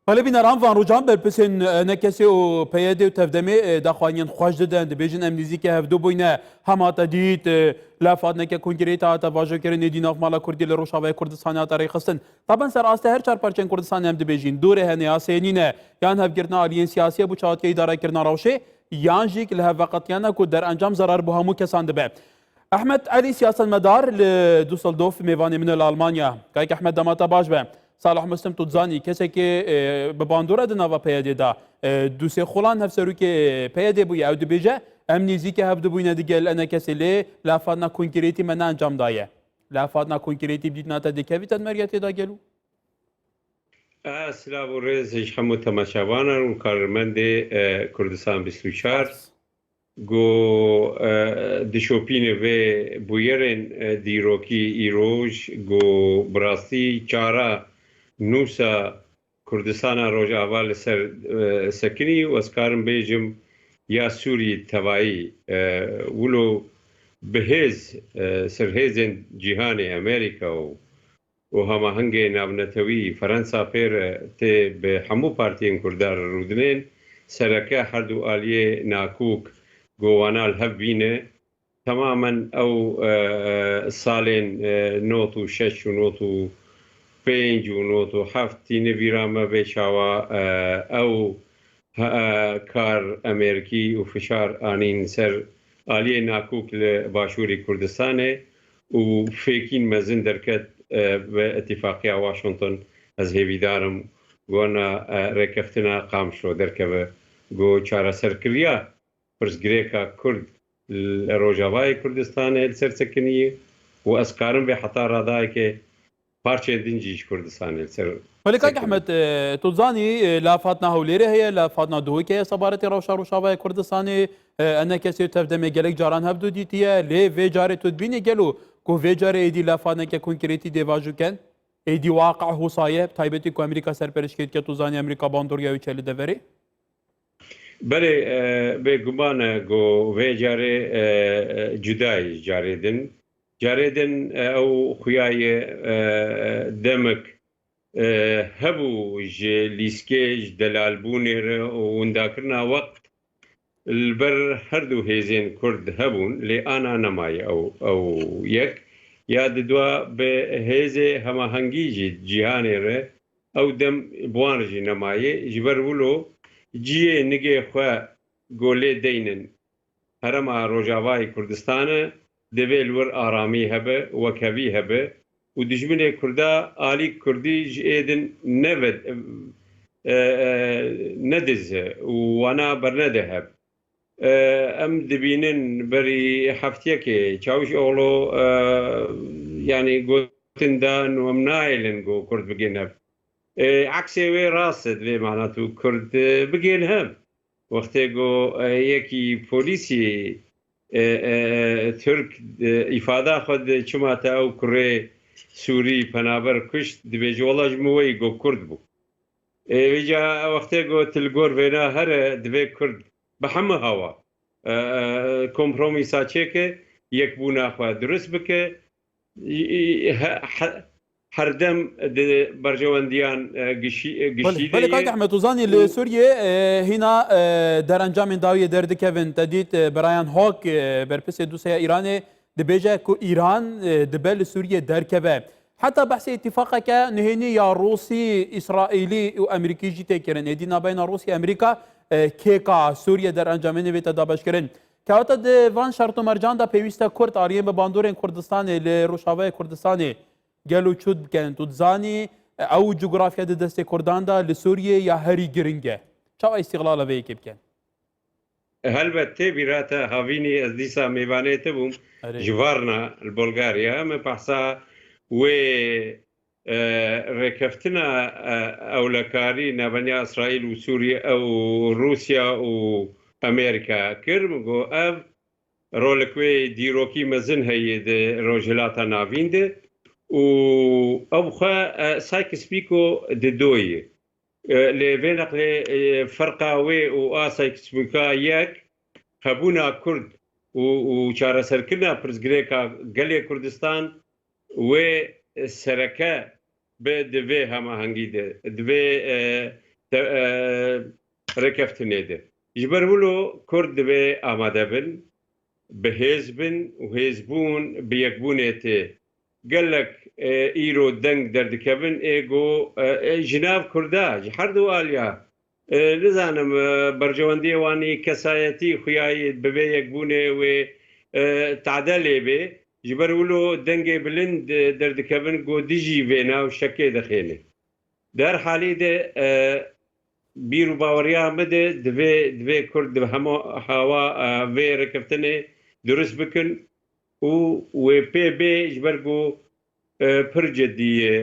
حالا بین رام وان روجان بر پسین نکسی و پیاده و تفدمی دخوانین خوش دادن بیشن امنیزی که هفدو بینه هم تا دید لافات نکه کنکریت تا واژه کردن دیناف مالا کردی لروشاوی کردستان ها تاریخ خستن طبعا سر آسته هر چهار پرچن کردستان هم دبیجین دوره هنی آسینینه یان هف گرنا آلیین سیاسی بو چاوت که اداره کردن راوشه یان جیک له وقت یانا کو در انجام ضرر بو همو کسان دبه احمد علي سياسه المدار لدوسلدورف ميفاني من المانيا كايك احمد دماتا باش به صالح مسلم تزاني كسي كي بباندورا دناوا بيادي دا دوسي خولان هفسرو كي بيادي بو يعود بيجا امني زيكي هفدو بوينا ديجل انا كسي لي لافادنا كونكريتي من انجام دايه لافادنا كونكريتي بديتنا تا ديكافي تدمرياتي دا گلو السلام عليكم حمو تماشاوانا وكارمند كردستان 24 گو دشوپین و بویرن دیروکی ایروش گو براستی چارا نوسا کردستان روز اول سر سکنی و اسکارم بیجم یا سوری توایی ولو بهز سرهزن جهان امریکا و همه هنگ نابنتوی فرانسا پیر ته به همو پارتین کردار رودنین سرکه هر دو آلیه ناکوک گوانال هبینه تماما او سالين نوتو شش و نوتو پنج و نوتو هفتی نویرامه بشاوا او کار امریکی و فشار آنین سر آلیه ناکوک لباشوری کردستانه و فیکین مزن درکت به اتفاقیه واشنطن از هیویدارم گونا رکفتنا قام شو درکبه گو چارا سرکریا پرسگریکا کرد روجاوای کردستان سرسکنی و اسکارم به حتا رادای که پارچه دنجیش کردستان سر ولی که احمد تزانی لافاتنا هوليره هي لافاتنا دوی که صبارت روشاوای کردستان انا کسی تفدم گلک جاران هبدو دیتیه لی و جاره تدبینی گلو کو و جاره ایدی لافاتنا که کنکریتی دیواجو کن ایدی واقع هو صایب تایبتی کو امریکا سرپرشکیت که تزانی امریکا باندوریا و چلی دوری بله به گمان گو و جاره جدای جاریدن او خویای دمک هبو لیسکیج دلالبونیر و انداکرنا وقت البر هر دو هیزین کرد هبون لی آنا نمای او یک یاد دوا به هیزه همه هنگی جهانی ره او دم بوانجی نمای جبر ولو جیه نگه خواه گوله دینن هرم روجاوای کردستان دویل ور آرامی هبه وکوی هبه و دجمن کرده آلی کردی جیدن نود ندزه وانا برنده هب ام دبینن بری هفتیه که چاوش اولو یعنی گوتن دان و امنایلن گو کرد بگین هب عکسی وی راست وی معناتو کرد بگین هم وقتی گو یکی پولیسی ترک ifade خود چما تا او کره سوری پنابر کشت دبیج والله جموی گو کرد بو ویجا وقتی گو تلگور وینا هر دبی کرد به همه هوا کمپرومیسا چه که یک بونا خواه درست بکه هر دم برجواندیان گشیده بله کاک احمد توزانی لسوریه هنا در انجام داوی درد کevin تدید برایان هاک برپس دوسیه ایران دبیجه که ایران دبل سوریه درکبه حتی بحث اتفاقه که نهینی یا روسی اسرائیلی و امریکی جی تکرن ادینا بین روسی امریکا کیکا سوریه در انجام نویت دابش کرن که حتی وان شرط و مرجان دا پیوسته کرد آریه به باندورین کردستان لروشاوه کردستان گلو چود بکن تو زانی او جغرافیا ده دست کردان دا لسوریه یا هری گرنگه چاو استقلال وی که بکن البته بیراتا هاوینی از دیسا میوانه تبوم جوارنا البلغاريا ما بحثا و ركفتنا اولكاري نبني اسرائيل وسوريا او روسيا وامريكا كرمغو اف رولكوي ديروكي مزن هي د روجلاتا نافينده و ابخا سايكس بيكو ددوي لبينق فرقاوي و سايكس بيكا ياك خبونا كرد و چاره سرکرنا پرزگریکا گلی کردستان و سرکه به دوی همه هنگی ده دوی ڕێکەفتنێ دێ ji ber wilo Kurd divê amade bin bi hêz bin û hêzbûn bi yekbûnê tê gelek îro deng derdikevin ê got ji nav Kurda ji her du aliya nizanim bercewendiyê wanî kesayetî xuyayê bivê yekbûnê wê tedelê bê ji ber wilo dengê bilind derdikevin got dijî vê nav şekê dixêne di her halî de بیر و باوەڕیا بدە divê Kurd di hema hewa vê rêkeftinê durist bikin û wê pê bê ji ber got pir ciddî ye.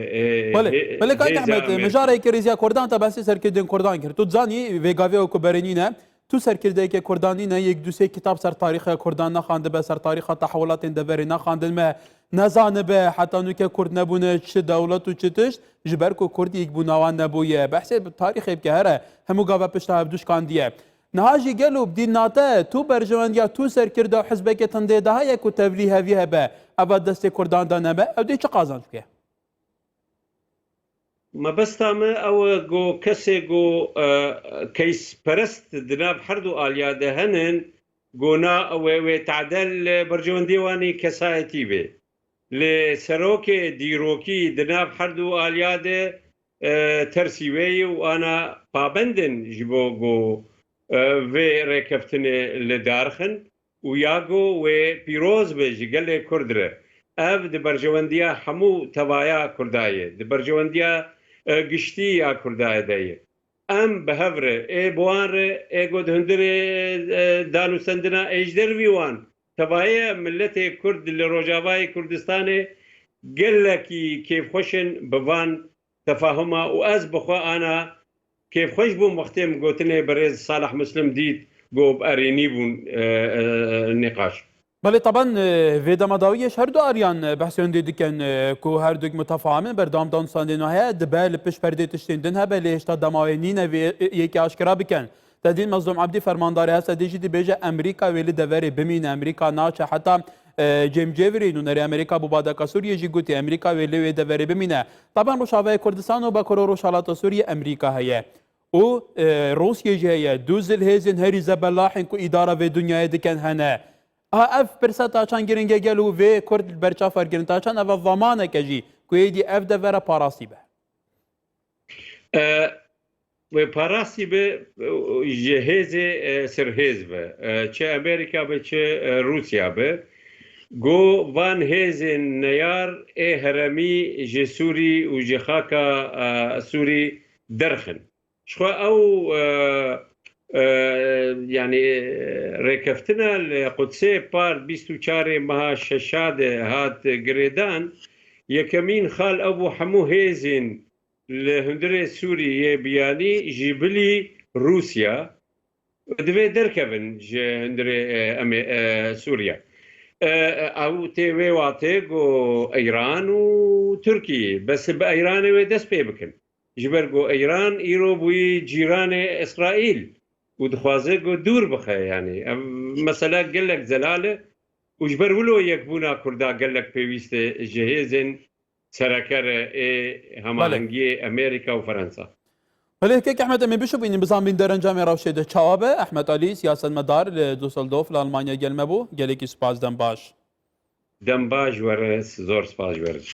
Belê Kayîk Ehmed mijareke Rêziya Kurdan te behsê serkirdeyên Kurdan kir. Tu dizanî vêgavê ku berînîne tu serkirdeyekê Kurdanî ne yek dûsê kitap ser tarîxa Kurdan nexandibe ser tarîxa tehewulatên deverê nexandilme nezanibe heta nûke Kurd nebûne çi dewlet û çi tişt ji ber ku Kurd yekbûna wan nebûye behsê tarîxê bike here hemû gava pişta hev duşkandiye. Niha jî gelo bidîn nate tu berjewendiya tu serkirda hizbeke tindê de heye ku tevlî hevî hebe eva destê Kurdan da nebe ew dê çi qazanc bike? مەبەستا me ew e got kesê got keysperest di nav her du aliya de henin gona wê tedel bercewendiyê wanî kesayetî bê lê serokê dîrokî di nav her du aliya de tersî wê yê û ana pabendin ji bo got vê rêkeftinê li darxin û ya got wê pîroz be ji gelê Kurd re ev di bercewendiya hemû tevaya Kurda ye di bercewendiya giştî ya Kurdayê de ye em bi hev re ê bi wan re ê got hundirê danûsendina êjder vî wan tevayê milletê Kurd li Rojavayê Kurdistanê gelekî kêfxweşin bi van tefahuma û ez bi xwe ana kêfxweş bûm wextê min gotinê birêz Salih Muslim dît got bi erênî bûn nîqaş. بله طبعا وی دمداویش هر دو آریان بحثیان دیدی کن که هر دوی متفاهمه بردام دانستان دینه دبل پیش پرده تشتیندن ها بله اشتا دماوینین و یکی آشکرا بکن تدین مظلوم عبدی فرمانداری هست دیجی دی بیجه امریکا ولی دوری بمین امریکا ناچه حتی جیم جیوری نونری امریکا بوبادا سوریه جی گوتی امریکا ولی دوری بمینه طبعا روشاوه کردستان و با کرو روشالات سوریه امریکا هیه و روسیه جی هیه دو زلهزین هری زبلاحین که اداره و دنیای دکن هنه اف پرسه تاچان گرنگه گلو و کرد برچافر گرن تاچان اف ضمانه کجی که دی اف ده وره پاراسی به و پاراسی به جهاز سرهز به چه امریکا به چه روسیا به گو وان هز نیار ای هرمی جه سوری و جه خاکا سوری درخن شخوا او يعني ركفتنا القدسي بار 24 مها ششاد هات قريدان يكمين خال ابو حمو هيزن لهندري سوري بياني جيبلي روسيا دبي دركبن هندري سوريا او تي واتيغو ايران وتركي بس بايران ودس بيبكن جبرغو ايران ايرو بوي جيران اسرائيل ودخوازه گو دور بخه يعني مثلا قال لك زلاله وجبر ولو يكبونا كردا قال لك بيويست جهازن سركر هماهنگی امریکا و فرانسا. بله که احمد امی بشو بینیم بزن بین درنجام راوشه ده چوابه احمد علی سیاست مدار لدوسلدورف لالمانیا گلمه بو گلی کی سپاس دم باش ورس زور سپاس ورس